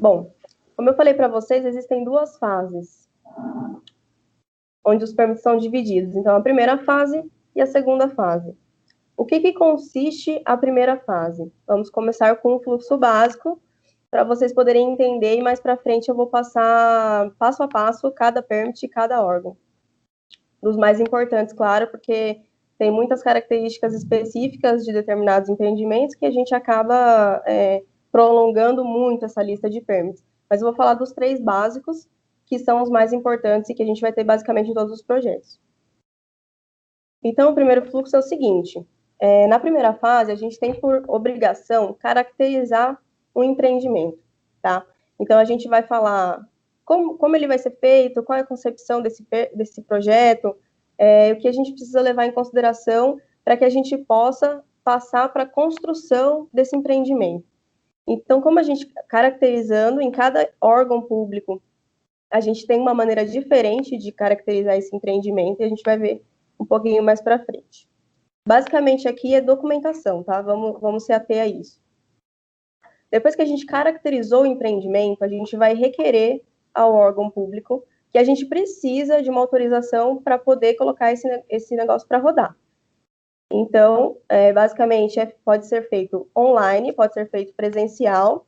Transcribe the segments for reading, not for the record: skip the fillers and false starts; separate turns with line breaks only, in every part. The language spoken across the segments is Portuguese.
Bom, como eu falei para vocês, existem duas fases, onde os permits são divididos. Então, a primeira fase e a segunda fase. O que consiste a primeira fase? Vamos começar com o fluxo básico, para vocês poderem entender, e mais para frente eu vou passar passo a passo cada permit e cada órgão. Dos mais importantes, claro, porque tem muitas características específicas de determinados empreendimentos que a gente acaba prolongando muito essa lista de permits. Mas eu vou falar dos 3 básicos, que são os mais importantes e que a gente vai ter basicamente em todos os projetos. Então, o primeiro fluxo é o seguinte: na primeira fase, a gente tem por obrigação caracterizar o empreendimento, tá? Então, a gente vai falar como ele vai ser feito, qual é a concepção desse projeto, o que a gente precisa levar em consideração para que a gente possa passar para a construção desse empreendimento. Então, como a gente caracterizando em cada órgão público, a gente tem uma maneira diferente de caracterizar esse empreendimento, e a gente vai ver um pouquinho mais para frente. Basicamente, aqui é documentação, tá? Vamos se ater a isso. Depois que a gente caracterizou o empreendimento, a gente vai requerer ao órgão público que a gente precisa de uma autorização para poder colocar esse negócio para rodar. Então, basicamente, pode ser feito online, pode ser feito presencial.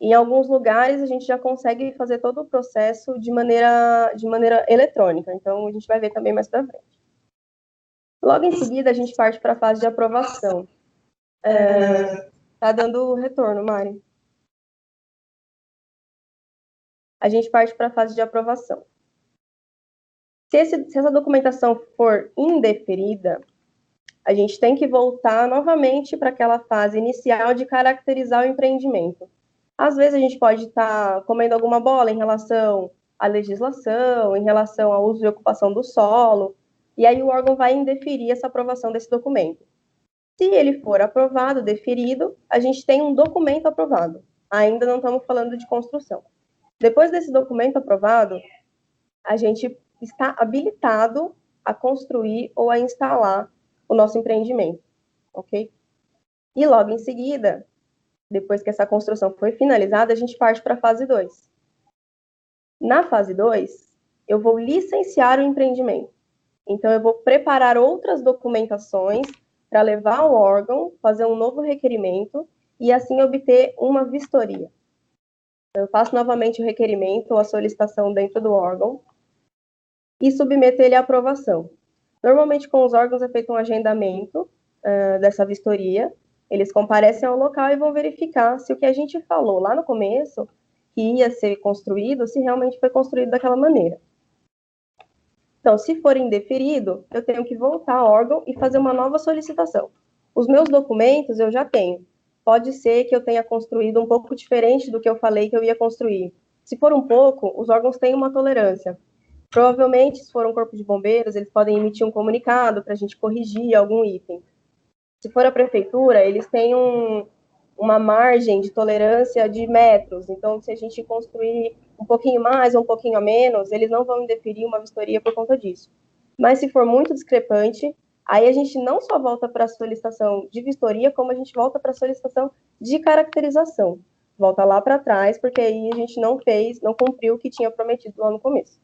Em alguns lugares, a gente já consegue fazer todo o processo de maneira eletrônica. Então, a gente vai ver também mais para frente. Logo em seguida, a gente parte para a fase de aprovação. Tá dando retorno, Mari. A gente parte para a fase de aprovação. Se essa documentação for indeferida, a gente tem que voltar novamente para aquela fase inicial de caracterizar o empreendimento. Às vezes a gente pode estar comendo alguma bola em relação à legislação, em relação ao uso e ocupação do solo, e aí o órgão vai indeferir essa aprovação desse documento. Se ele for aprovado, deferido, a gente tem um documento aprovado. Ainda não estamos falando de construção. Depois desse documento aprovado, a gente está habilitado a construir ou a instalar o nosso empreendimento, ok? E logo em seguida, depois que essa construção foi finalizada, a gente parte para a fase 2. Na fase 2, eu vou licenciar o empreendimento. Então, eu vou preparar outras documentações para levar ao órgão, fazer um novo requerimento e assim obter uma vistoria. Eu faço novamente o requerimento ou a solicitação dentro do órgão e submeto ele à aprovação. Normalmente, com os órgãos é feito um agendamento dessa vistoria, eles comparecem ao local e vão verificar se o que a gente falou lá no começo, que ia ser construído, se realmente foi construído daquela maneira. Então, se for indeferido, eu tenho que voltar ao órgão e fazer uma nova solicitação. Os meus documentos eu já tenho. Pode ser que eu tenha construído um pouco diferente do que eu falei que eu ia construir. Se for um pouco, os órgãos têm uma tolerância. Provavelmente, se for um corpo de bombeiros, eles podem emitir um comunicado para a gente corrigir algum item. Se for a prefeitura, eles têm uma margem de tolerância de metros. Então, se a gente construir um pouquinho mais ou um pouquinho a menos, eles não vão indeferir uma vistoria por conta disso. Mas se for muito discrepante, aí a gente não só volta para a solicitação de vistoria, como a gente volta para a solicitação de caracterização. Volta lá para trás, porque aí a gente não cumpriu o que tinha prometido lá no começo.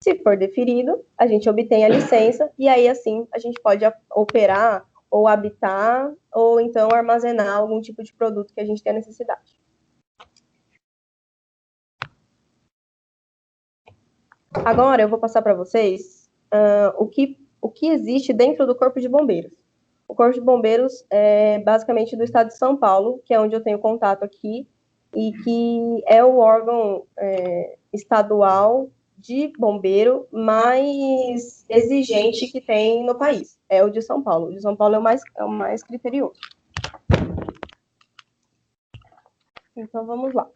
Se for deferido, a gente obtém a licença e aí, assim, a gente pode operar ou habitar, ou então armazenar algum tipo de produto que a gente tenha necessidade. Agora eu vou passar para vocês o que existe dentro do Corpo de Bombeiros. O Corpo de Bombeiros é basicamente do estado de São Paulo, que é onde eu tenho contato aqui, e que é o órgão estadual de bombeiro mais exigente que tem no país. É o de São Paulo. O de São Paulo é o mais criterioso. Então, vamos lá.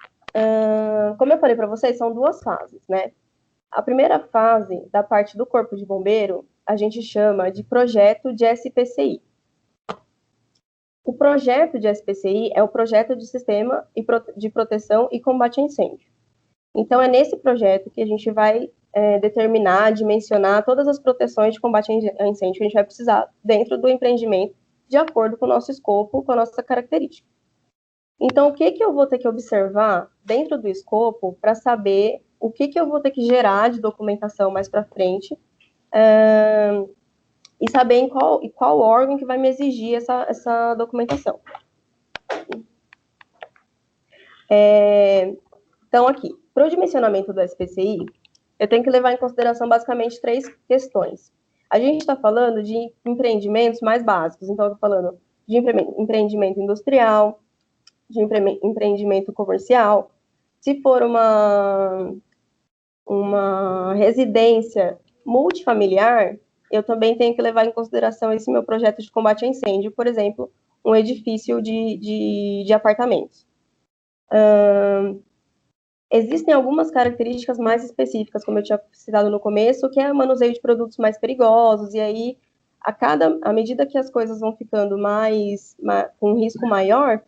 Como eu falei para vocês, são duas fases, né? A primeira fase, da parte do Corpo de Bombeiro, a gente chama de projeto de SPCI. O projeto de SPCI é o projeto de sistema de proteção e combate a incêndio. Então, é nesse projeto que a gente vai determinar, dimensionar todas as proteções de combate a incêndio que a gente vai precisar dentro do empreendimento, de acordo com o nosso escopo, com a nossa característica. Então, o que eu vou ter que observar dentro do escopo para saber o que eu vou ter que gerar de documentação mais para frente e saber em qual órgão que vai me exigir essa documentação. Então, aqui, para o dimensionamento do SPCI, eu tenho que levar em consideração basicamente 3 questões. A gente está falando de empreendimentos mais básicos, então eu estou falando de empreendimento industrial, de empreendimento comercial. Se for uma residência multifamiliar, eu também tenho que levar em consideração esse meu projeto de combate a incêndio, por exemplo, um edifício de apartamentos. Existem algumas características mais específicas, como eu tinha citado no começo, que é o manuseio de produtos mais perigosos, e aí, à medida que as coisas vão ficando com um risco maior,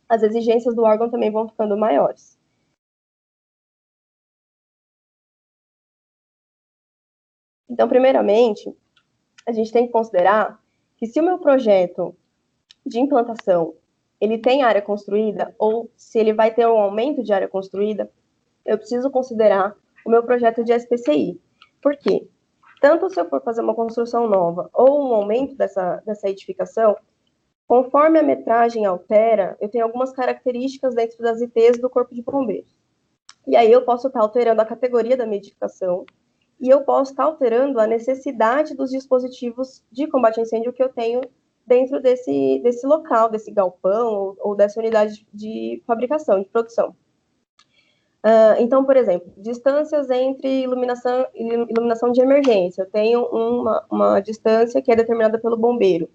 as exigências do órgão também vão ficando maiores. Então, primeiramente, a gente tem que considerar que se o meu projeto de implantação ele tem área construída, ou se ele vai ter um aumento de área construída, eu preciso considerar o meu projeto de SPCI. Por quê? Tanto se eu for fazer uma construção nova ou um aumento dessa edificação, conforme a metragem altera, eu tenho algumas características dentro das ITs do Corpo de Bombeiros. E aí eu posso estar alterando a categoria da minha edificação e eu posso estar alterando a necessidade dos dispositivos de combate a incêndio que eu tenho dentro desse local, desse galpão ou dessa unidade de fabricação, de produção. Então, por exemplo, distâncias entre iluminação de emergência. Eu tenho uma distância que é determinada pelo bombeiro.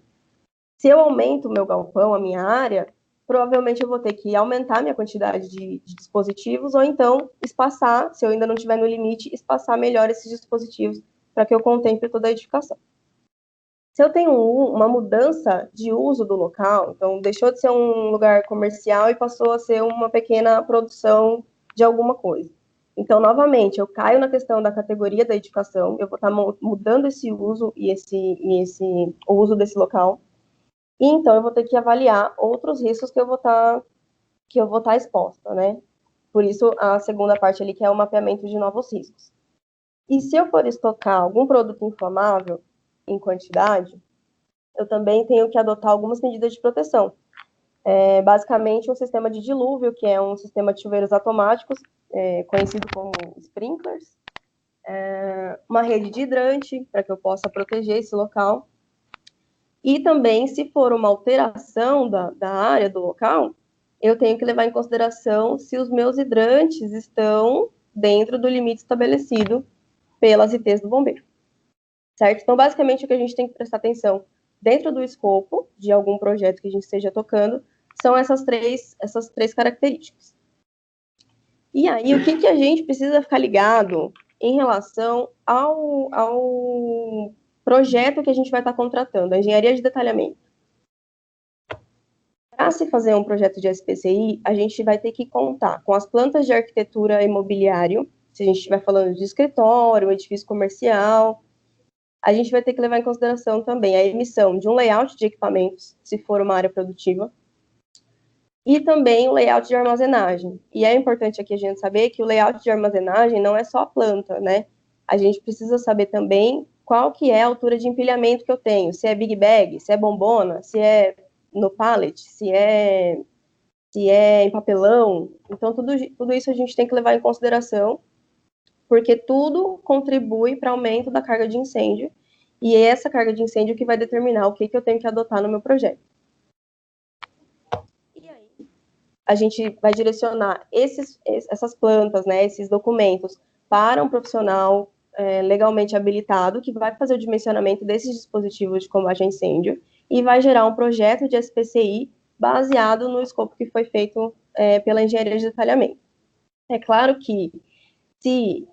Se eu aumento o meu galpão, a minha área, provavelmente eu vou ter que aumentar a minha quantidade de dispositivos ou então espaçar, se eu ainda não estiver no limite, espaçar melhor esses dispositivos para que eu contemple toda a edificação. Se eu tenho uma mudança de uso do local, então deixou de ser um lugar comercial e passou a ser uma pequena produção de alguma coisa. Então, novamente, eu caio na questão da categoria da edificação, eu vou estar mudando esse uso o uso desse local. E então eu vou ter que avaliar outros riscos que eu vou estar exposta, né? Por isso a segunda parte ali que é o mapeamento de novos riscos. E se eu for estocar algum produto inflamável em quantidade, eu também tenho que adotar algumas medidas de proteção. Basicamente um sistema de dilúvio, que é um sistema de chuveiros automáticos, conhecido como sprinklers, uma rede de hidrante, para que eu possa proteger esse local. E também, se for uma alteração da área do local, eu tenho que levar em consideração se os meus hidrantes estão dentro do limite estabelecido pelas ITs do bombeiro. Certo? Então, basicamente, o que a gente tem que prestar atenção dentro do escopo de algum projeto que a gente esteja tocando são essas três características. E aí, o que a gente precisa ficar ligado em relação ao projeto que a gente vai estar contratando, a engenharia de detalhamento? Para se fazer um projeto de SPCI, a gente vai ter que contar com as plantas de arquitetura imobiliário, se a gente estiver falando de escritório, edifício comercial. A gente vai ter que levar em consideração também a emissão de um layout de equipamentos, se for uma área produtiva, e também o layout de armazenagem. E é importante aqui a gente saber que o layout de armazenagem não é só a planta, né? A gente precisa saber também qual que é a altura de empilhamento que eu tenho, se é big bag, se é bombona, se é no pallet, se é em papelão. Então, tudo isso a gente tem que levar em consideração, porque tudo contribui para o aumento da carga de incêndio, e é essa carga de incêndio que vai determinar o que eu tenho que adotar no meu projeto. E aí, a gente vai direcionar essas plantas, né, esses documentos, para um profissional legalmente habilitado, que vai fazer o dimensionamento desses dispositivos de combate a incêndio, e vai gerar um projeto de SPCI baseado no escopo que foi feito pela engenharia de detalhamento. É claro que se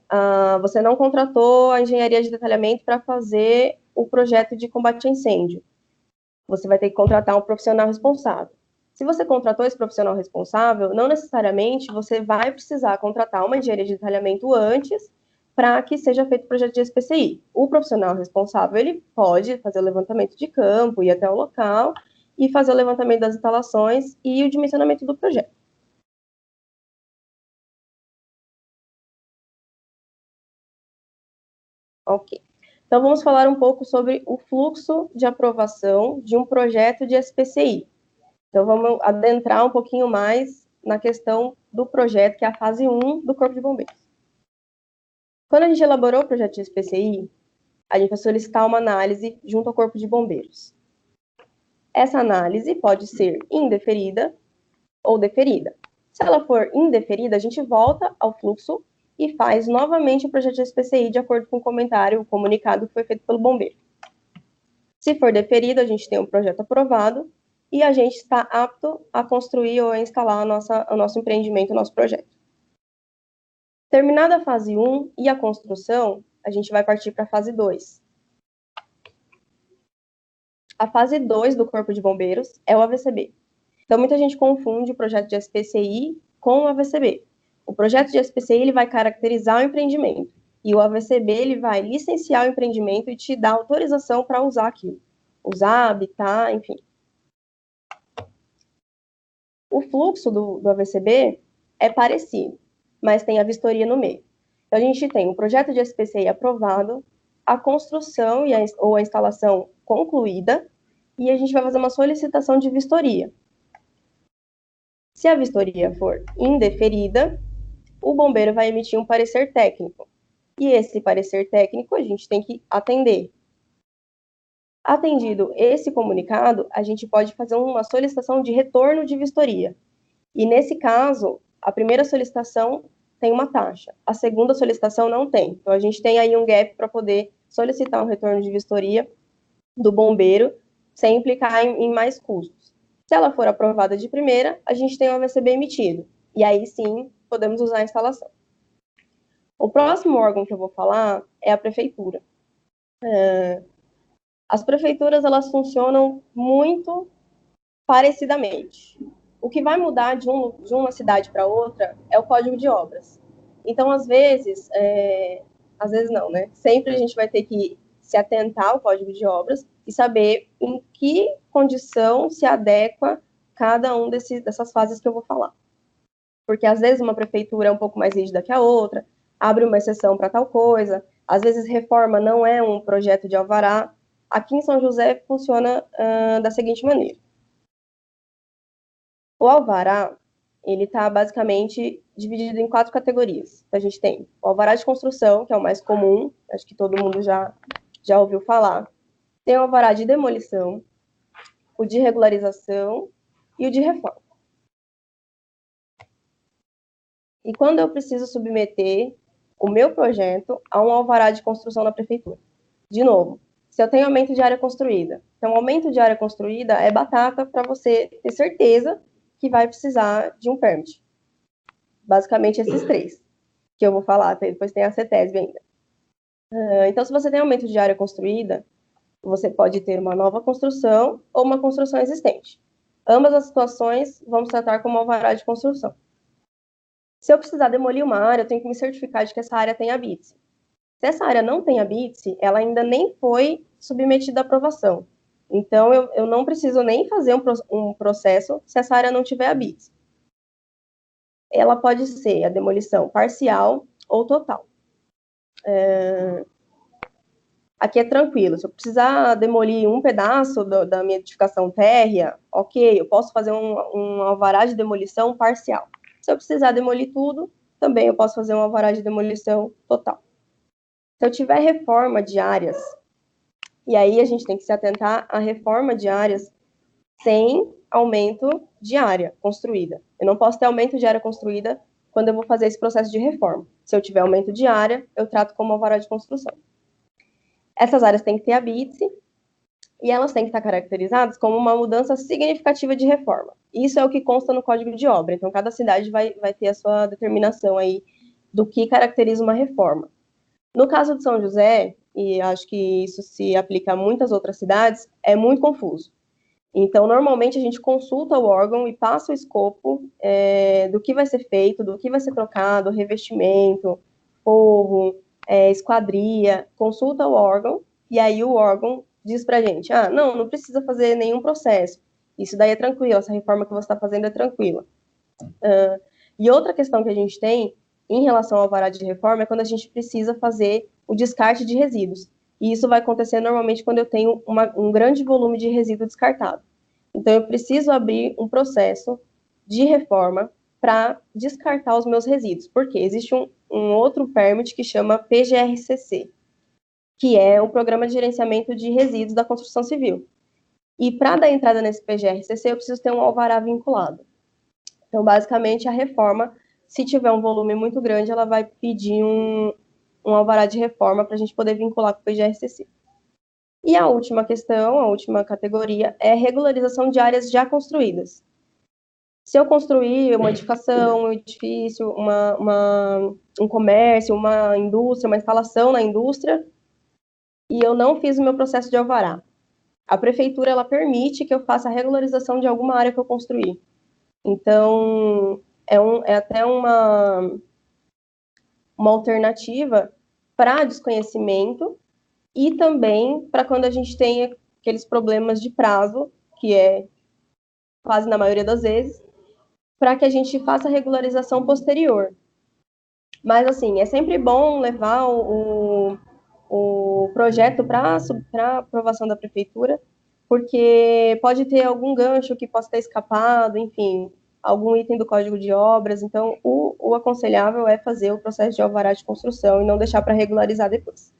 você não contratou a engenharia de detalhamento para fazer o projeto de combate a incêndio, você vai ter que contratar um profissional responsável. Se você contratou esse profissional responsável, não necessariamente você vai precisar contratar uma engenharia de detalhamento antes para que seja feito o projeto de SPCI. O profissional responsável, ele pode fazer o levantamento de campo, ir até o local e fazer o levantamento das instalações e o dimensionamento do projeto. Ok. Então, vamos falar um pouco sobre o fluxo de aprovação de um projeto de SPCI. Então, vamos adentrar um pouquinho mais na questão do projeto, que é a fase 1 do Corpo de Bombeiros. Quando a gente elaborou o projeto de SPCI, a gente vai solicitar uma análise junto ao Corpo de Bombeiros. Essa análise pode ser indeferida ou deferida. Se ela for indeferida, a gente volta ao fluxo e faz novamente o projeto de SPCI de acordo com o comentário, o comunicado que foi feito pelo bombeiro. Se for deferido, a gente tem um projeto aprovado e a gente está apto a construir ou a instalar o nosso empreendimento, o nosso projeto. Terminada a fase 1 e a construção, a gente vai partir para a fase 2. A fase 2 do Corpo de Bombeiros é o AVCB. Então, muita gente confunde o projeto de SPCI com o AVCB. O projeto de SPCI ele vai caracterizar o empreendimento e o AVCB ele vai licenciar o empreendimento e te dar autorização para usar aquilo. Usar, habitar, enfim. O fluxo do AVCB é parecido, mas tem a vistoria no meio. Então, a gente tem o projeto de SPCI aprovado, a construção ou a instalação concluída, e a gente vai fazer uma solicitação de vistoria. Se a vistoria for indeferida, o bombeiro vai emitir um parecer técnico. E esse parecer técnico a gente tem que atender. Atendido esse comunicado, a gente pode fazer uma solicitação de retorno de vistoria. E nesse caso, a primeira solicitação tem uma taxa, a segunda solicitação não tem. Então, a gente tem aí um gap para poder solicitar um retorno de vistoria do bombeiro, sem implicar em mais custos. Se ela for aprovada de primeira, a gente tem o AVCB emitido. E aí sim, podemos usar a instalação. O próximo órgão que eu vou falar é a prefeitura. As prefeituras, elas funcionam muito parecidamente. O que vai mudar de uma cidade para outra é o código de obras. Então, às vezes não, né? Sempre a gente vai ter que se atentar ao código de obras e saber em que condição se adequa cada um dessas fases que eu vou falar. Porque, às vezes, uma prefeitura é um pouco mais rígida que a outra, abre uma exceção para tal coisa, às vezes, reforma não é um projeto de alvará. Aqui em São José funciona da seguinte maneira. O alvará, ele está basicamente dividido em 4 categorias. A gente tem o alvará de construção, que é o mais comum, acho que todo mundo já ouviu falar. Tem o alvará de demolição, o de regularização e o de reforma. E quando eu preciso submeter o meu projeto a um alvará de construção na prefeitura? De novo, se eu tenho aumento de área construída. Então, aumento de área construída é batata para você ter certeza que vai precisar de um permit. Basicamente, esses 3 que eu vou falar, depois tem a CETESB ainda. Então, se você tem aumento de área construída, você pode ter uma nova construção ou uma construção existente. Ambas as situações vamos tratar como alvará de construção. Se eu precisar demolir uma área, eu tenho que me certificar de que essa área tem habite. Se essa área não tem habite, ela ainda nem foi submetida à aprovação. Então, eu não preciso nem fazer um processo se essa área não tiver habite. Ela pode ser a demolição parcial ou total. Aqui é tranquilo. Se eu precisar demolir um pedaço da minha edificação térrea, ok, eu posso fazer um alvará de demolição parcial. Se eu precisar demolir tudo, também eu posso fazer um alvará de demolição total. Se eu tiver reforma de áreas, e aí a gente tem que se atentar à reforma de áreas sem aumento de área construída. Eu não posso ter aumento de área construída quando eu vou fazer esse processo de reforma. Se eu tiver aumento de área, eu trato como alvará de construção. Essas áreas têm que ter habite e elas têm que estar caracterizadas como uma mudança significativa de reforma. Isso é o que consta no Código de Obra. Então, cada cidade vai ter a sua determinação aí do que caracteriza uma reforma. No caso de São José, e acho que isso se aplica a muitas outras cidades, é muito confuso. Então, normalmente, a gente consulta o órgão e passa o escopo do que vai ser feito, do que vai ser trocado, revestimento, forro, esquadria, consulta o órgão, e aí o órgão diz pra gente, não precisa fazer nenhum processo. Isso daí é tranquilo, essa reforma que você está fazendo é tranquila. E outra questão que a gente tem em relação ao alvará de reforma é quando a gente precisa fazer o descarte de resíduos. E isso vai acontecer normalmente quando eu tenho um grande volume de resíduo descartado. Então, eu preciso abrir um processo de reforma para descartar os meus resíduos. Porque existe um outro permit que chama PGRCC, que é o Programa de Gerenciamento de Resíduos da Construção Civil. E para dar entrada nesse PGRCC, eu preciso ter um alvará vinculado. Então, basicamente, a reforma, se tiver um volume muito grande, ela vai pedir um alvará de reforma para a gente poder vincular com o PGRCC. E a última questão, a última categoria, é regularização de áreas já construídas. Se eu construir uma edificação, um edifício, um comércio, uma indústria, uma instalação na indústria, e eu não fiz o meu processo de alvará, a prefeitura ela permite que eu faça a regularização de alguma área que eu construí. Então, é até uma alternativa para desconhecimento e também para quando a gente tem aqueles problemas de prazo, que é quase na maioria das vezes, para que a gente faça a regularização posterior. Mas, assim, é sempre bom levar o projeto para aprovação da prefeitura, porque pode ter algum gancho que possa ter escapado, enfim, algum item do Código de Obras. Então, o aconselhável é fazer o processo de alvará de construção e não deixar para regularizar depois.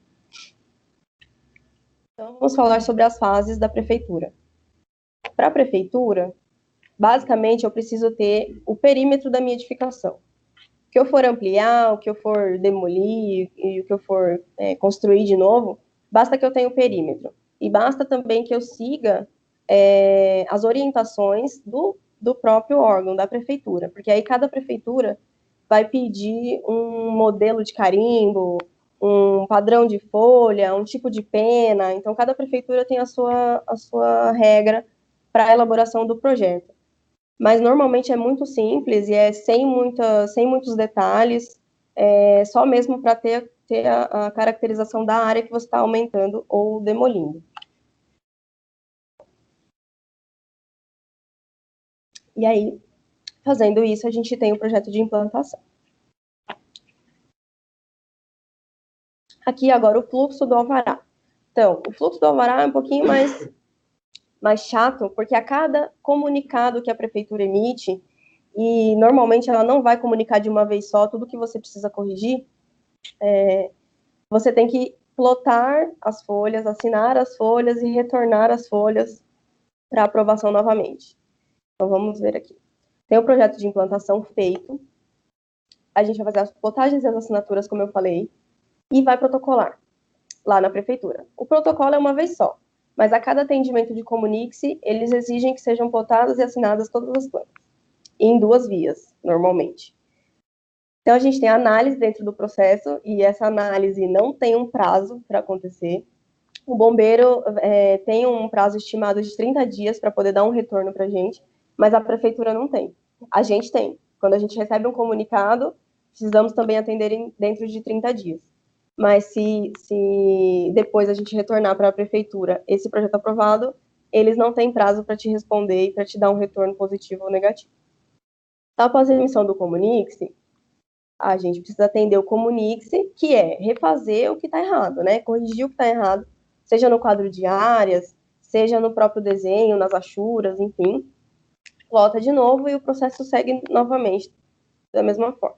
Então, vamos falar sobre as fases da prefeitura. Para a prefeitura, basicamente, eu preciso ter o perímetro da minha edificação. O que eu for ampliar, o que eu for demolir e o que eu for construir de novo, basta que eu tenha o perímetro. E basta também que eu siga as orientações do próprio órgão, da prefeitura. Porque aí cada prefeitura vai pedir um modelo de carimbo, um padrão de folha, um tipo de pena. Então, cada prefeitura tem a sua regra para a elaboração do projeto. Mas normalmente é muito simples e é sem muitos detalhes, só mesmo para ter a caracterização da área que você está aumentando ou demolindo. E aí, fazendo isso, a gente tem o projeto de implantação. Aqui agora o fluxo do alvará. Então, o fluxo do alvará é um pouquinho mais chato, porque a cada comunicado que a prefeitura emite, e normalmente ela não vai comunicar de uma vez só tudo que você precisa corrigir, você tem que plotar as folhas, assinar as folhas e retornar as folhas para aprovação novamente. Então, vamos ver aqui. Tem o projeto de implantação feito, a gente vai fazer as plotagens e as assinaturas, como eu falei, e vai protocolar lá na prefeitura. O protocolo é uma vez só, mas a cada atendimento de comunique-se, eles exigem que sejam plotadas e assinadas todas as plantas, em 2 vias, normalmente. Então, a gente tem a análise dentro do processo, e essa análise não tem um prazo para acontecer. O bombeiro tem um prazo estimado de 30 dias para poder dar um retorno para a gente, mas a prefeitura não tem. A gente tem. Quando a gente recebe um comunicado, precisamos também atender dentro de 30 dias. Mas se depois a gente retornar para a prefeitura esse projeto aprovado, eles não têm prazo para te responder e para te dar um retorno positivo ou negativo. Então, após a emissão do comunique-se, a gente precisa atender o comunique-se, que é refazer o que está errado, né? Corrigir o que está errado, seja no quadro de áreas, seja no próprio desenho, nas achuras, enfim. Volta de novo e o processo segue novamente da mesma forma.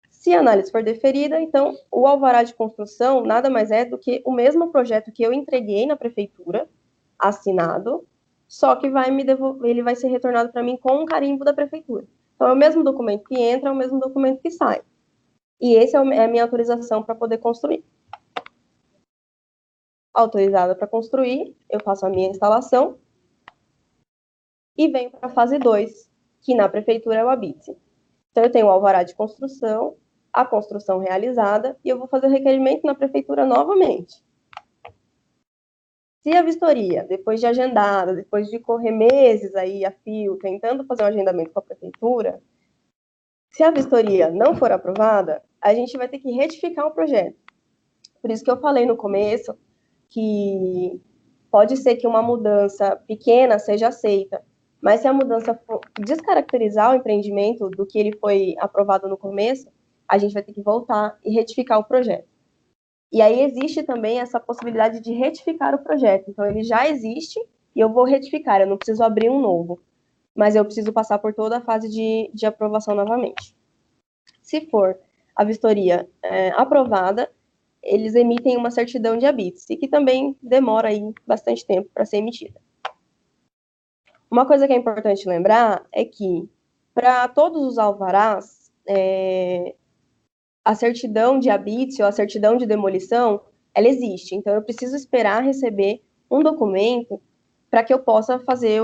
Se a análise for deferida, então o alvará de construção nada mais é do que o mesmo projeto que eu entreguei na prefeitura, assinado, só que ele vai ser retornado para mim com um carimbo da prefeitura. Então é o mesmo documento que entra, é o mesmo documento que sai. E essa é a minha autorização para poder construir. Autorizada para construir, eu faço a minha instalação e venho para a fase 2, que na prefeitura é o habite. Então, eu tenho o alvará de construção, a construção realizada, e eu vou fazer o requerimento na prefeitura novamente. Se a vistoria, depois de agendada, depois de correr meses aí a fio, tentando fazer um agendamento com a prefeitura, se a vistoria não for aprovada, a gente vai ter que retificar o projeto. Por isso que eu falei no começo que Pode ser que uma mudança pequena seja aceita, mas se a mudança for descaracterizar o empreendimento do que ele foi aprovado no começo, a gente vai ter que voltar e retificar o projeto. E aí existe também essa possibilidade de retificar o projeto. Então, ele já existe e eu vou retificar, eu não preciso abrir um novo, mas eu preciso passar por toda a fase de aprovação novamente. Se for a vistoria aprovada, eles emitem uma certidão de habites, e que também demora aí bastante tempo para ser emitida. Uma coisa que é importante lembrar é que, para todos os alvarás, a certidão de habite ou a certidão de demolição, ela existe. Então, eu preciso esperar receber um documento para que eu possa fazer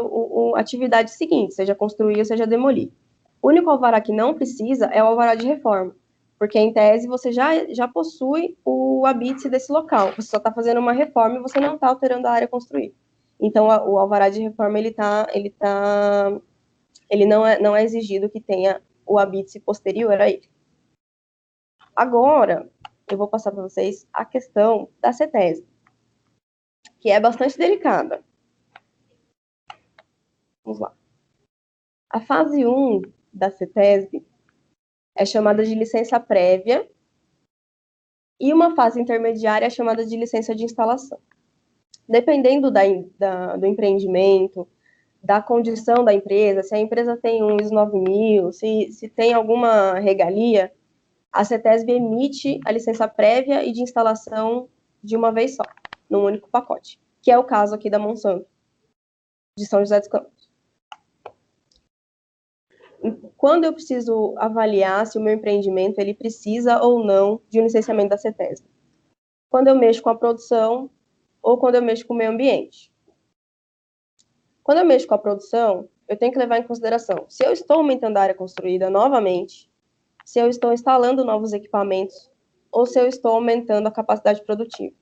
a atividade seguinte, seja construir ou seja demolir. O único alvará que não precisa é o alvará de reforma, porque, em tese, você já possui o habite desse local. Você só está fazendo uma reforma e você não está alterando a área construída. Então, o alvará de reforma, ele não é exigido que tenha o habite posterior a ele. Agora, eu vou passar para vocês a questão da CETESB, que é bastante delicada. Vamos lá. A fase 1 da CETESB é chamada de licença prévia e uma fase intermediária é chamada de licença de instalação. Dependendo do empreendimento, da condição da empresa, se a empresa tem um ISO 9000, se tem alguma regalia, a CETESB emite a licença prévia e de instalação de uma vez só, num único pacote, que é o caso aqui da Monsanto, de São José dos Campos. Quando eu preciso avaliar se o meu empreendimento ele precisa ou não de um licenciamento da CETESB? Quando eu mexo com a produção ou quando eu mexo com o meio ambiente. Quando eu mexo com a produção, eu tenho que levar em consideração se eu estou aumentando a área construída novamente, se eu estou instalando novos equipamentos ou se eu estou aumentando a capacidade produtiva.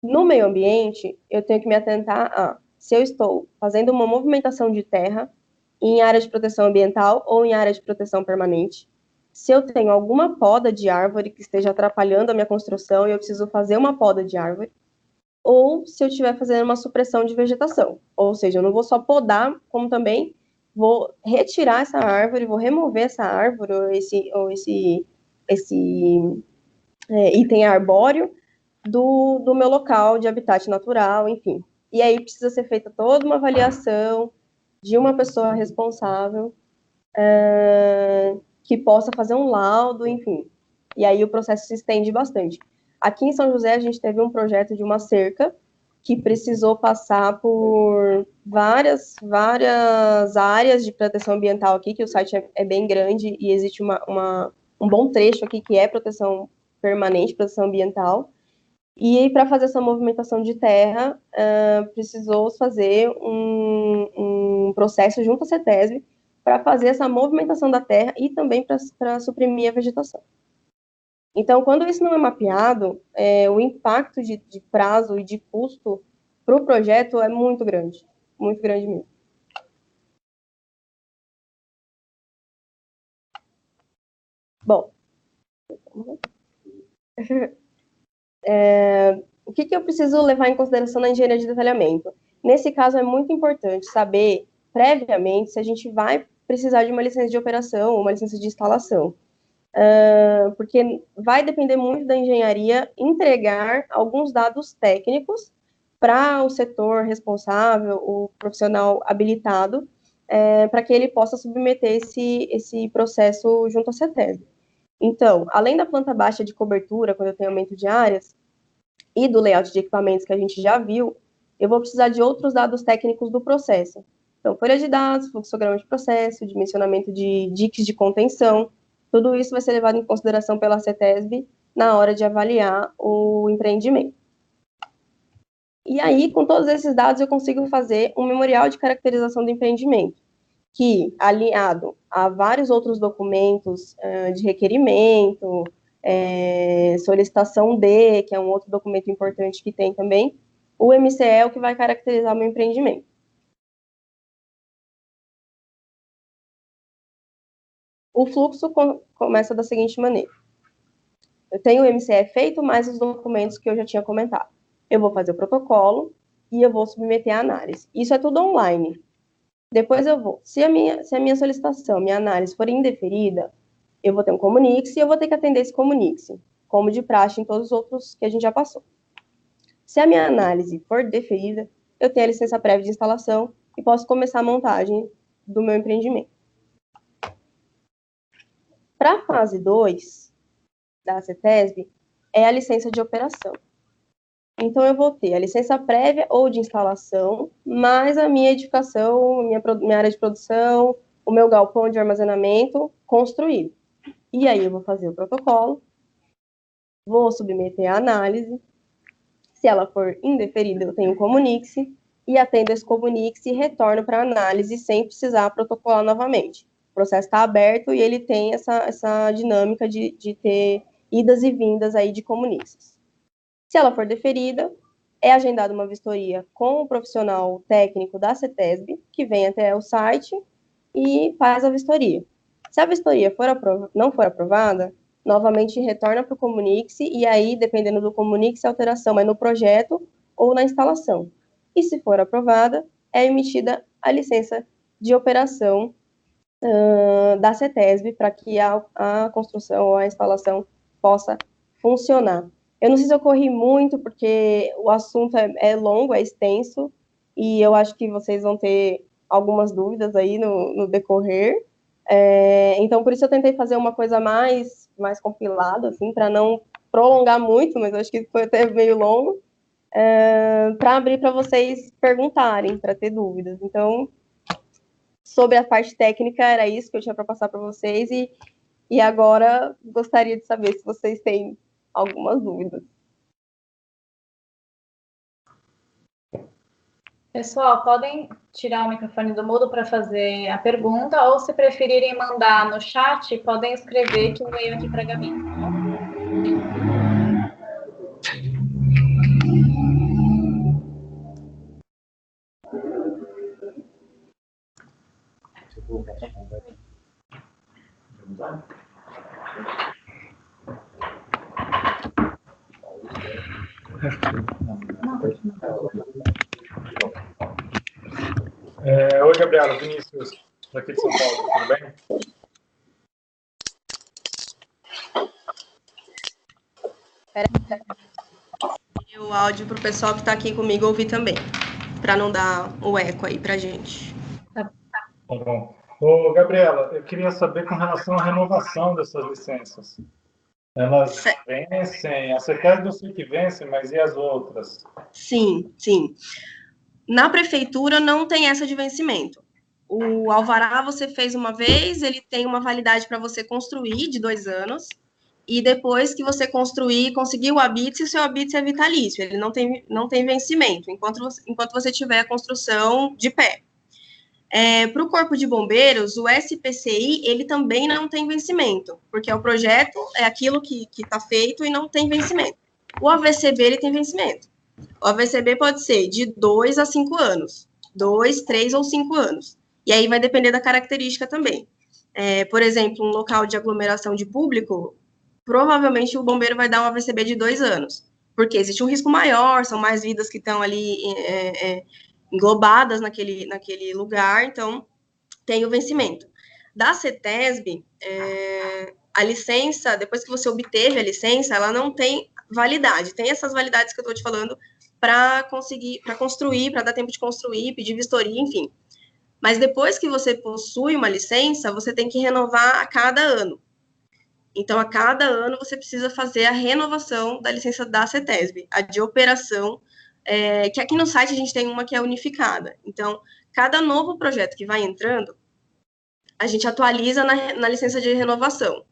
No meio ambiente, eu tenho que me atentar a se eu estou fazendo uma movimentação de terra em área de proteção ambiental ou em área de proteção permanente, se eu tenho alguma poda de árvore que esteja atrapalhando a minha construção e eu preciso fazer uma poda de árvore, ou se eu estiver fazendo uma supressão de vegetação, ou seja, eu não vou só podar, como também vou retirar essa árvore, vou remover essa árvore ou esse item arbóreo do meu local de habitat natural, enfim. E aí precisa ser feita toda uma avaliação de uma pessoa responsável que possa fazer um laudo, enfim. E aí o processo se estende bastante. Aqui em São José, a gente teve um projeto de uma cerca que precisou passar por várias áreas de proteção ambiental aqui, que o site é bem grande e existe um bom trecho aqui que é proteção permanente, proteção ambiental. E para fazer essa movimentação de terra, precisou fazer um processo junto à CETESB para fazer essa movimentação da terra e também para suprimir a vegetação. Então, quando isso não é mapeado, o impacto de prazo e de custo para o projeto é muito grande mesmo. Bom, o que eu preciso levar em consideração na engenharia de detalhamento? Nesse caso, é muito importante saber previamente se a gente vai precisar de uma licença de operação ou uma licença de instalação. Porque vai depender muito da engenharia entregar alguns dados técnicos para o setor responsável, o profissional habilitado, para que ele possa submeter esse processo junto à CETESB. Então, além da planta baixa de cobertura, quando eu tenho aumento de áreas, e do layout de equipamentos que a gente já viu, eu vou precisar de outros dados técnicos do processo. Então, folha de dados, fluxograma de processo, dimensionamento de diques de contenção, tudo isso vai ser levado em consideração pela CETESB na hora de avaliar o empreendimento. E aí, com todos esses dados, eu consigo fazer um memorial de caracterização do empreendimento, que, alinhado a vários outros documentos de requerimento, solicitação D, que é um outro documento importante que tem também, o MCE é o que vai caracterizar o meu empreendimento. O fluxo começa da seguinte maneira. Eu tenho o MCE feito, mais os documentos que eu já tinha comentado. Eu vou fazer o protocolo e eu vou submeter a análise. Isso é tudo online. Depois eu vou. Se a minha solicitação, minha análise for indeferida, eu vou ter um comunique e eu vou ter que atender esse comunique, como de praxe em todos os outros que a gente já passou. Se a minha análise for deferida, eu tenho a licença prévia de instalação e posso começar a montagem do meu empreendimento. Para a fase 2 da CETESB, é a licença de operação. Então, eu vou ter a licença prévia ou de instalação, mais a minha edificação, minha área de produção, o meu galpão de armazenamento construído. E aí eu vou fazer o protocolo, vou submeter a análise. Se ela for indeferida, eu tenho o comunique e atendo esse comunique e retorno para a análise sem precisar protocolar novamente. O processo está aberto e ele tem essa dinâmica de ter idas e vindas aí de comuniques. Se ela for deferida, é agendada uma vistoria com o profissional técnico da CETESB, que vem até o site e faz a vistoria. Se a vistoria não for aprovada, novamente retorna para o Comunique-se, e aí, dependendo do Comunique-se, a alteração é no projeto ou na instalação. E se for aprovada, é emitida a licença de operação da CETESB para que a construção ou a instalação possa funcionar. Eu não sei se eu corri muito, porque o assunto é longo, é extenso, e eu acho que vocês vão ter algumas dúvidas aí no decorrer. Então, por isso eu tentei fazer uma coisa mais compilada, assim, para não prolongar muito, mas eu acho que foi até meio longo, para abrir para vocês perguntarem, para ter dúvidas. Então, sobre a parte técnica, era isso que eu tinha para passar para vocês, e agora gostaria de saber se vocês têm algumas dúvidas.
Pessoal, podem tirar o microfone do mudo para fazer a pergunta, ou se preferirem mandar no chat, podem escrever que eu leio aqui para a Gabi.
Oi, Gabriela, Vinícius, daqui de São Paulo, tudo bem?
O áudio para o pessoal que está aqui comigo ouvir também, para não dar o eco aí para gente.
Tá bom. Ô, Gabriela, eu queria saber com relação à renovação dessas licenças. Elas vencem, a CETESB eu sei que vence, mas e as outras?
Sim, sim. Na prefeitura não tem essa de vencimento. O alvará você fez uma vez, ele tem uma validade para você construir de 2 anos, e depois que você construir, conseguir o habite, o seu habite é vitalício, ele não tem vencimento, enquanto você tiver a construção de pé. Para o Corpo de Bombeiros, o SPCI, ele também não tem vencimento, porque o projeto é aquilo que está feito e não tem vencimento. O AVCB, ele tem vencimento. O AVCB pode ser de 2 a 5 anos, 2, 3 ou 5 anos. E aí vai depender da característica também. Por exemplo, um local de aglomeração de público, provavelmente o bombeiro vai dar um AVCB de 2 anos, porque existe um risco maior, são mais vidas que estão ali englobadas naquele lugar, então tem o vencimento. Da CETESB, a licença, depois que você obteve a licença, ela não tem validade. Tem essas validades que eu estou te falando para construir, para dar tempo de construir, pedir vistoria, enfim. Mas depois que você possui uma licença, você tem que renovar a cada ano. Então, a cada ano, você precisa fazer a renovação da licença da CETESB, a de operação, que aqui no site a gente tem uma que é unificada. Então, cada novo projeto que vai entrando, a gente atualiza na licença de renovação.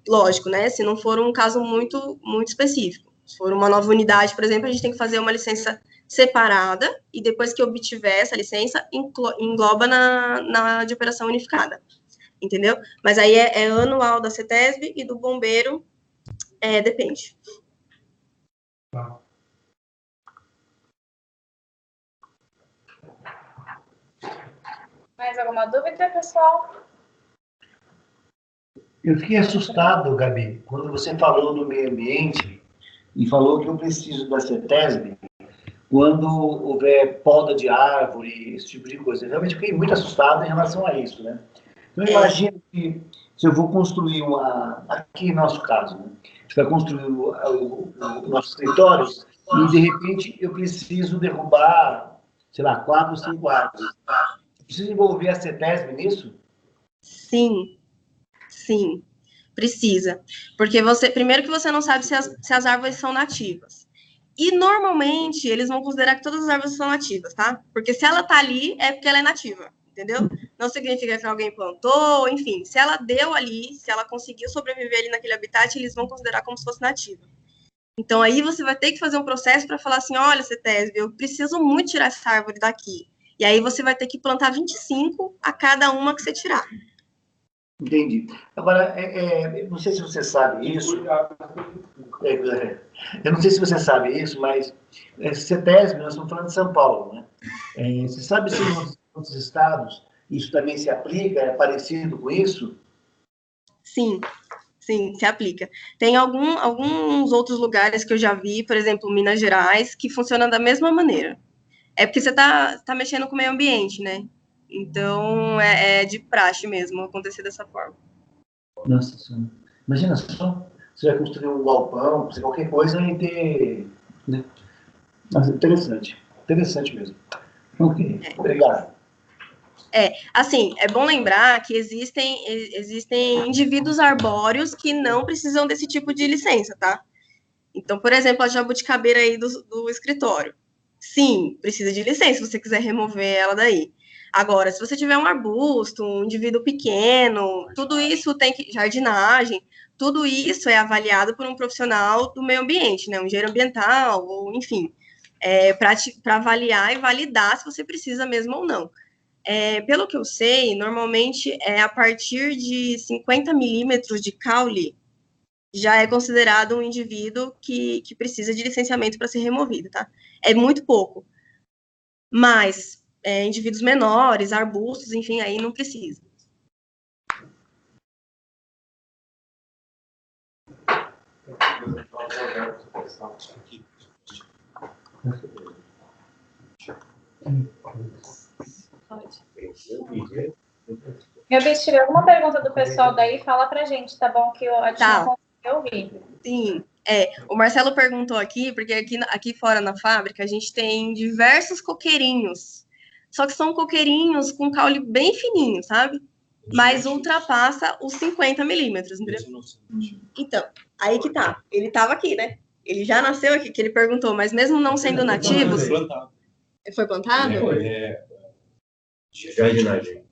Lógico, né? Se não for um caso muito, muito específico. Se for uma nova unidade, por exemplo, a gente tem que fazer uma licença separada e depois que obtiver essa licença, engloba na de operação unificada. Entendeu? Mas aí é anual da CETESB e do bombeiro depende.
Mais alguma dúvida, pessoal?
Eu fiquei assustado, Gabi, quando você falou do meio ambiente e falou que eu preciso da CETESB quando houver poda de árvore, esse tipo de coisa. Eu realmente fiquei muito assustado em relação a isso, né? Então, eu imagino que se eu vou construir aqui no nosso caso, né? A gente vai construir o nosso escritório e, de repente, eu preciso derrubar, sei lá, 4 ou 5 árvores. Preciso envolver a CETESB nisso?
Sim, sim, precisa. Porque primeiro que você não sabe se as árvores são nativas. E normalmente eles vão considerar que todas as árvores são nativas, tá? Porque se ela tá ali, é porque ela é nativa, entendeu? Não significa que alguém plantou, enfim. Se ela deu ali, se ela conseguiu sobreviver ali naquele habitat, eles vão considerar como se fosse nativa. Então aí você vai ter que fazer um processo para falar assim, olha, CETESB, eu preciso muito tirar essa árvore daqui. E aí você vai ter que plantar 25 a cada uma que você tirar.
Entendi. Agora, não sei se você sabe isso, eu não sei se você sabe isso, mas CETESB, nós estamos falando de São Paulo, né? Você sabe se em outros estados isso também se aplica, é parecido com isso?
Sim, sim, se aplica. Tem alguns outros lugares que eu já vi, por exemplo, Minas Gerais, que funciona da mesma maneira. É porque você tá mexendo com o meio ambiente, né? Então, é de praxe mesmo acontecer dessa forma.
Nossa Senhora. Imagina só, você vai construir um galpão, qualquer coisa e ter... Né? Nossa, interessante. Interessante mesmo. Ok, obrigado.
Assim, é bom lembrar que existem indivíduos arbóreos que não precisam desse tipo de licença, tá? Então, por exemplo, a jabuticabeira aí do escritório. Sim, precisa de licença se você quiser remover ela daí. Agora, se você tiver um arbusto, um indivíduo pequeno, tudo isso tem que. Jardinagem, tudo isso é avaliado por um profissional do meio ambiente, né? Um engenheiro ambiental, ou enfim, para avaliar e validar se você precisa mesmo ou não. Pelo que eu sei, normalmente é a partir de 50 milímetros de caule já é considerado um indivíduo que precisa de licenciamento para ser removido, tá? É muito pouco. Mas indivíduos menores, arbustos, enfim, aí não precisa.
Gabi, se tiver alguma pergunta do pessoal daí, fala pra gente, tá bom? Que a gente não conseguiu ouvir.
Sim, o Marcelo perguntou aqui, porque aqui fora na fábrica a gente tem diversos coqueirinhos. Só que são coqueirinhos com caule bem fininho, sabe? Mas ultrapassa os 50 milímetros, entendeu? Então, aí que tá. Ele estava aqui, né? Ele já nasceu aqui, que ele perguntou, mas mesmo não sendo nativos... Foi plantado?
Jardinagem.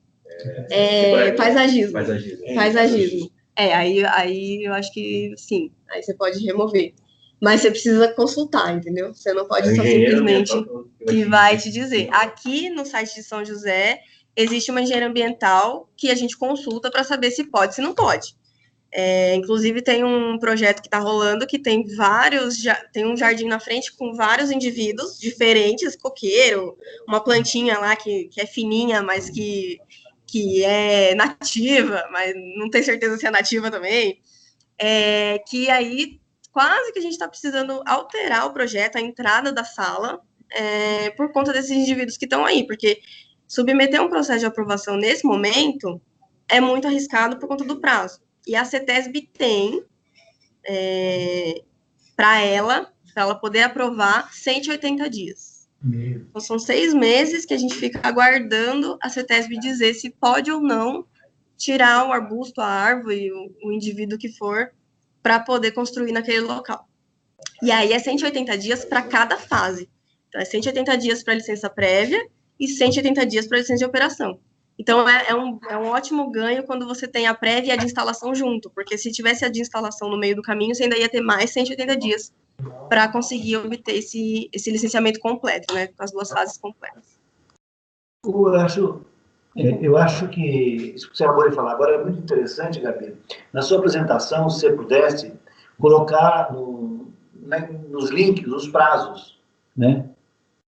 Paisagismo. Paisagismo. Aí eu acho que sim. Aí você pode remover. Mas você precisa consultar, entendeu? Você não pode só simplesmente que vai te dizer. Aqui no site de São José existe uma engenharia ambiental que a gente consulta para saber se pode, se não pode. Inclusive tem um projeto que está rolando que tem tem um jardim na frente com vários indivíduos diferentes, coqueiro, uma plantinha lá que é fininha, mas que é nativa, mas não tem certeza se é nativa também, que aí quase que a gente está precisando alterar o projeto, a entrada da sala, por conta desses indivíduos que estão aí, porque submeter um processo de aprovação nesse momento é muito arriscado por conta do prazo. E a CETESB tem, para ela poder aprovar, 180 dias. Então, são 6 meses que a gente fica aguardando a CETESB dizer se pode ou não tirar o arbusto, a árvore, o indivíduo que for, para poder construir naquele local. E aí é 180 dias para cada fase. Então, é 180 dias para licença prévia e 180 dias para licença de operação. Então, é um ótimo ganho quando você tem a prévia e a de instalação junto, porque se tivesse a de instalação no meio do caminho, você ainda ia ter mais 180 dias para conseguir obter esse licenciamento completo, né, com as 2 fases completas.
Eu acho que isso que você acabou de falar agora é muito interessante, Gabi. Na sua apresentação, se você pudesse colocar nos links os prazos, né?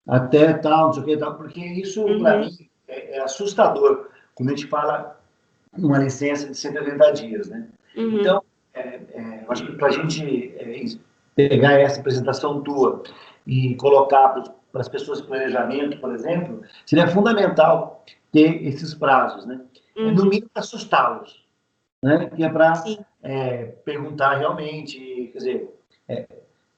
Até tal, não sei o que, tal, porque isso, para mim, é assustador quando a gente fala numa licença de 180 dias, né? Então, eu acho que para a gente pegar essa apresentação tua e colocar para as pessoas de planejamento, por exemplo, seria fundamental ter esses prazos, né? No mínimo para assustá-los, né? Que é para perguntar realmente, quer dizer,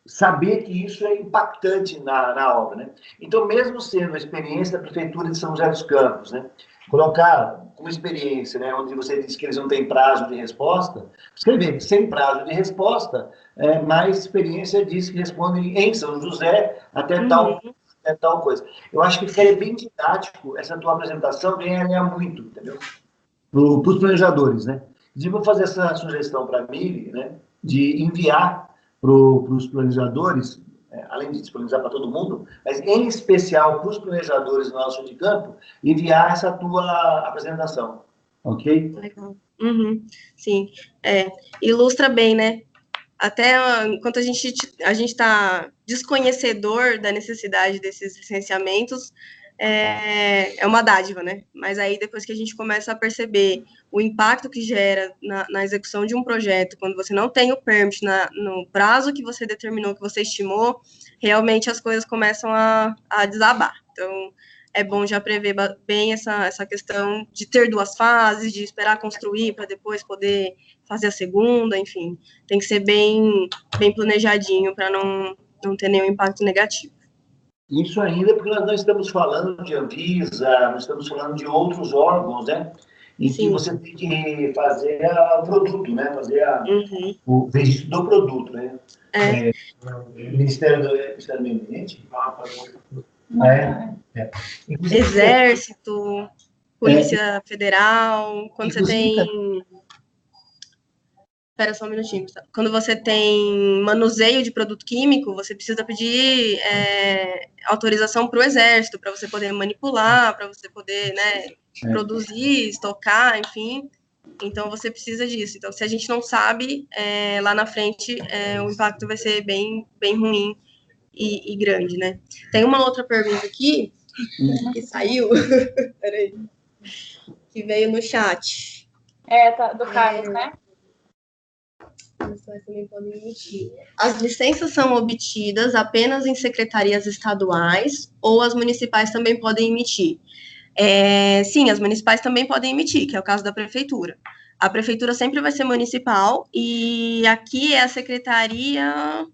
saber que isso é impactante na obra, né? Então, mesmo sendo a experiência da Prefeitura de São José dos Campos, né? Colocar como experiência, né? Onde você disse que eles não têm prazo de resposta, escrever sem prazo de resposta, mais experiência diz que respondem em São José até tal coisa. Eu acho que ficaria bem didático essa tua apresentação, ganharia muito, entendeu? Para os planejadores, né? E vou fazer essa sugestão para a Miri, né? De enviar para os planejadores, além de disponibilizar para todo mundo, mas em especial para os planejadores do nosso de campo, enviar essa tua apresentação, ok?
Legal. Sim, ilustra bem, né? Até enquanto a gente está desconhecedor da necessidade desses licenciamentos, é uma dádiva, né? Mas aí depois que a gente começa a perceber o impacto que gera na execução de um projeto, quando você não tem o permit no prazo que você determinou, que você estimou, realmente as coisas começam a desabar. Então, é bom já prever bem essa questão de ter duas fases, de esperar construir para depois poder fazer a segunda, enfim, tem que ser bem planejadinho para não ter nenhum impacto negativo.
Isso ainda porque nós não estamos falando de Anvisa, nós estamos falando de outros órgãos, né? Em que você tem que fazer o produto, né? Fazer o registro do produto, né? Ministério do Meio Ambiente.
Exército, Polícia Federal, quando você tem... Espera só um minutinho. Quando você tem manuseio de produto químico, você precisa pedir autorização para o Exército, para você poder manipular, para você poder, né, produzir, estocar, enfim. Então, você precisa disso. Então, se a gente não sabe, lá na frente, o impacto vai ser bem ruim e grande, né? Tem uma outra pergunta aqui, que saiu, peraí, que veio no chat.
Tá, do Carlos, né?
As licenças são obtidas apenas em secretarias estaduais ou as municipais também podem emitir? Sim, as municipais também podem emitir, que é o caso da prefeitura. A prefeitura sempre vai ser municipal e aqui é a Secretaria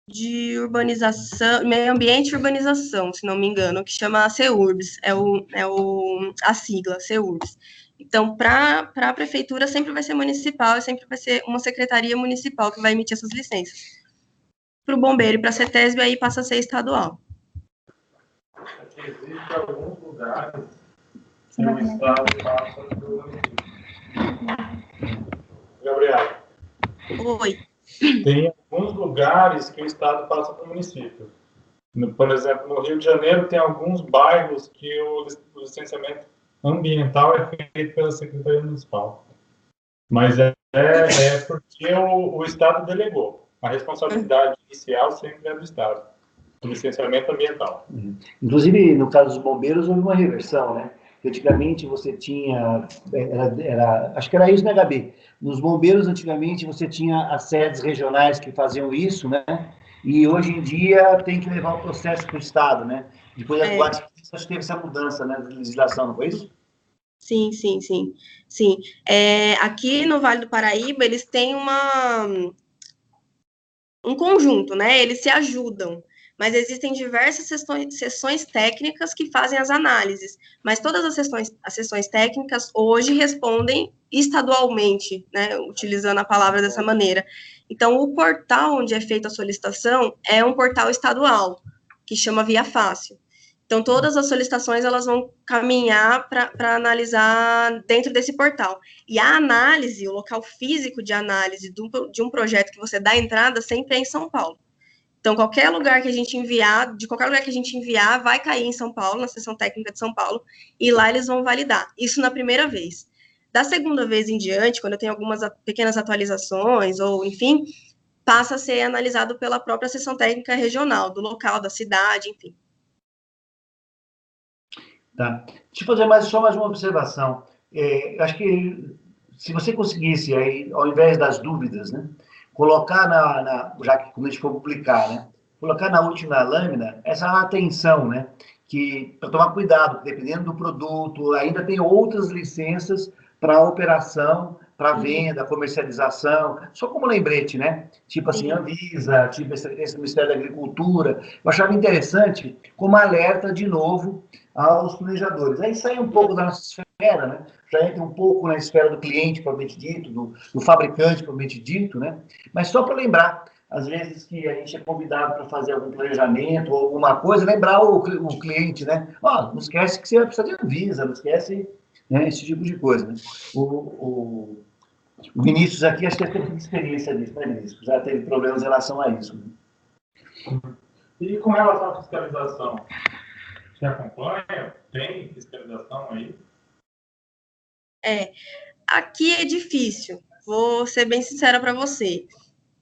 de Urbanização, Meio Ambiente e Urbanização, se não me engano, que chama CEURBS, a sigla, CEURBS. Então, para a prefeitura sempre vai ser municipal, sempre vai ser uma secretaria municipal que vai emitir essas licenças. Para o bombeiro e para a CETESB, aí passa a ser estadual.
Existem alguns lugares que o Estado passa pelo município. Gabriela.
Oi.
Tem alguns lugares que o Estado passa para o município. Por exemplo, no Rio de Janeiro tem alguns bairros que o licenciamento ambiental é feito pela Secretaria Municipal. Mas porque o Estado delegou. A responsabilidade inicial sempre é do Estado, o licenciamento ambiental.
Inclusive, no caso dos bombeiros, houve uma reversão, né? Antigamente você tinha, acho que era isso, né, Gabi? Nos bombeiros, antigamente, você tinha as sedes regionais que faziam isso, né? E hoje em dia tem que levar o processo para o Estado, né? Depois das guardas, acho que teve essa mudança, né, de legislação, não foi isso?
Sim. Aqui no Vale do Paraíba, eles têm um conjunto, né? Eles se ajudam. Mas existem diversas sessões técnicas que fazem as análises, mas todas as sessões técnicas hoje respondem estadualmente, né, utilizando a palavra dessa maneira. Então, o portal onde é feita a solicitação é um portal estadual, que chama Via Fácil. Então, todas as solicitações elas vão caminhar para analisar dentro desse portal. E a análise, o local físico de análise de um projeto que você dá entrada sempre é em São Paulo. Então, qualquer lugar que a gente enviar, vai cair em São Paulo, na seção técnica de São Paulo, e lá eles vão validar. Isso na primeira vez. Da segunda vez em diante, quando tem algumas pequenas atualizações, ou enfim, passa a ser analisado pela própria seção técnica regional, do local, da cidade, enfim.
Tá. Deixa eu fazer só mais uma observação. Acho que se você conseguisse, aí, ao invés das dúvidas, né, colocar já que quando a gente for publicar, né? Colocar na última lâmina essa atenção, né? Que para tomar cuidado, dependendo do produto, ainda tem outras licenças para operação, para venda, comercialização, só como lembrete, né? Tipo assim, Anvisa, tipo esse Ministério da Agricultura. Eu achava interessante como alerta de novo aos planejadores. Aí sai um pouco da nossa esfera, né? Já entra um pouco na esfera do cliente, propriamente dito, do fabricante, propriamente dito, né? Mas só para lembrar, às vezes que a gente é convidado para fazer algum planejamento ou alguma coisa, lembrar o cliente, né? Não esquece que você vai precisar de Anvisa, não esquece, né, esse tipo de coisa, né? O Vinícius aqui, acho que teve muita experiência nisso, né, Vinícius? Já teve problemas em relação a isso. Né?
E com relação à fiscalização, você acompanha? Tem fiscalização aí?
Aqui é difícil, vou ser bem sincera para você,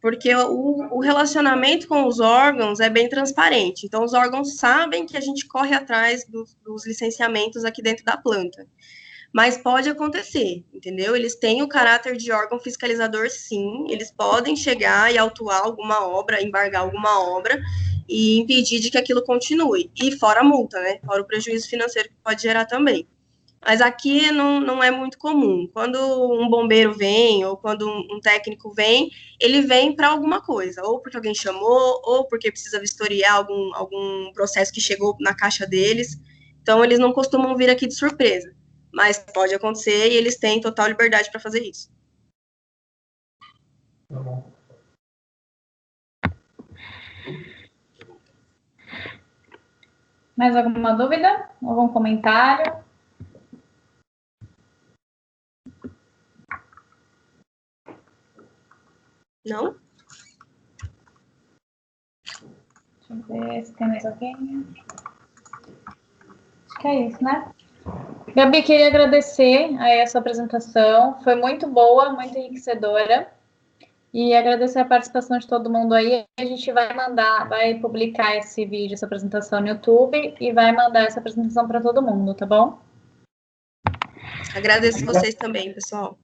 porque o relacionamento com os órgãos é bem transparente, então os órgãos sabem que a gente corre atrás dos licenciamentos aqui dentro da planta. Mas pode acontecer, entendeu? Eles têm o caráter de órgão fiscalizador, sim. Eles podem chegar e autuar alguma obra, embargar alguma obra e impedir de que aquilo continue. E fora a multa, né? Fora o prejuízo financeiro que pode gerar também. Mas aqui não é muito comum. Quando um bombeiro vem ou quando um técnico vem, ele vem para alguma coisa. Ou porque alguém chamou, ou porque precisa vistoriar algum processo que chegou na caixa deles. Então, eles não costumam vir aqui de surpresa. Mas pode acontecer e eles têm total liberdade para fazer isso.
Tá bom.
Mais alguma dúvida? Algum comentário?
Não?
Deixa eu ver se tem mais alguém. Acho que é isso, né? Gabi, queria agradecer a sua apresentação. Foi muito boa, muito enriquecedora. E agradecer a participação de todo mundo aí. A gente vai publicar esse vídeo, essa apresentação no YouTube e vai mandar essa apresentação para todo mundo, tá bom?
Agradeço vocês também, pessoal.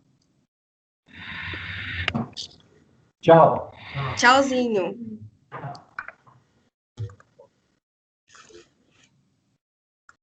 Tchau.
Tchauzinho.